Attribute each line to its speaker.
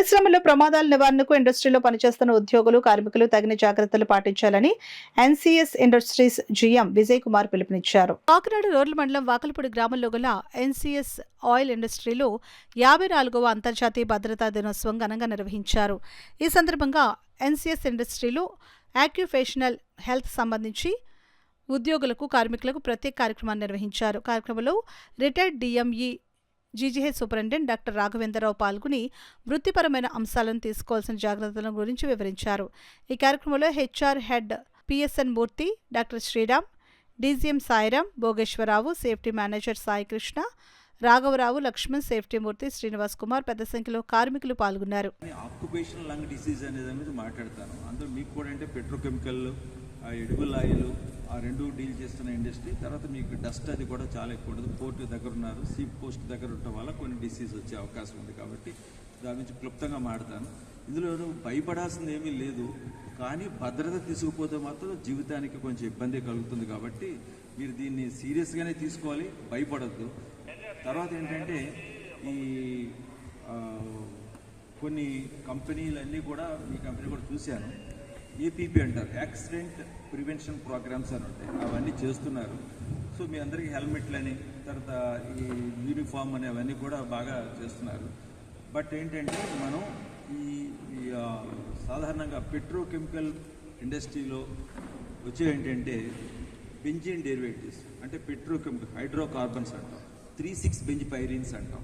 Speaker 1: పరిశ్రమలో ప్రమాదాల నివారణకు ఇండస్ట్రీలో పనిచేస్తున్న ఉద్యోగులు కార్మికులు తగిన జాగ్రత్తలు పాటించాలని NCS industries GM Vijay Kumar పిలుపునిచ్చారు. కాకినాడ రోడ్ల మండలం వాకలపూడి గ్రామంలో గల ఎన్సీఎస్ ఆయిల్ ఇండస్ట్రీలో 54వ అంతర్జాతీయ భద్రతా దినోత్సవం ఘనంగా నిర్వహించారు. ఈ సందర్భంగా ఎన్సీఎస్ ఇండస్ట్రీలో ఆక్యుపేషనల్ హెల్త్ సంబంధించి ఉద్యోగులకు కార్మికులకు ప్రత్యేక కార్యక్రమాన్ని నిర్వహించారు. కార్యక్రమంలో retired DME GGH superintendent doctor Raghavendra Rao పాల్గొని వృత్తిపరమైన అంశాలను తీసుకోవాల్సిన జాగ్రత్తల గురించి వివరించారు. ఈ కార్యక్రమంలో HR head PSN Murthy, doctor Sriram, DGM Sairam, Bhogeswara Rao, safety manager Saikrishna, రాఘవరావు, లక్ష్మణ్, సేఫ్టీ మూర్తి, శ్రీనివాస్ కుమార్ పెద్ద సంఖ్యలో కార్మికులు పాల్గొన్నారు.
Speaker 2: ఆక్యుపేషనల్ లంగ్ డిసీజ్ అనేది మాట్లాడతాను. అందులో మీకు కూడా అంటే పెట్రోకెమికల్, ఎడిబుల్ ఆయిల్, ఆ రెండు డీల్ చేస్తున్న ఇండస్ట్రీ. తర్వాత మీకు డస్ట్ అది కూడా చాలా ఎక్కువ ఉండదు. పోర్టు దగ్గర ఉన్నారు, సీ పోస్ట్ దగ్గర ఉండటం వల్ల కొన్ని డిసీజ్ వచ్చే అవకాశం ఉంది. కాబట్టి దాని నుంచి క్లుప్తంగా మాడతాను. ఇందులో భయపడాల్సింది ఏమీ లేదు, కానీ భద్రత తీసుకుపోతే మాత్రం జీవితానికి కొంచెం ఇబ్బంది కలుగుతుంది. కాబట్టి మీరు దీన్ని సీరియస్గానే తీసుకోవాలి, భయపడద్దు. తర్వాత ఏంటంటే ఈ కొన్ని కంపెనీలన్నీ కూడా, మీ కంపెనీ కూడా చూశాను, ఏపీపీ అంటారు, యాక్సిడెంట్ ప్రివెన్షన్ ప్రోగ్రామ్స్ అని ఉంటాయి, అవన్నీ చేస్తున్నారు. సో మీ అందరికీ హెల్మెట్లని, తర్వాత ఈ యూనిఫామ్ అని అవన్నీ కూడా బాగా చేస్తున్నారు. బట్ ఏంటంటే మనం ఈ సాధారణంగా పెట్రోకెమికల్ ఇండస్ట్రీలో వచ్చే ఏంటంటే బెంజీన్ డెరివేటివ్స్, అంటే పెట్రోకెమికల్ హైడ్రోకార్బన్స్ అంటాం, 3,6 బెంజిపైరిన్స్ అంటాం.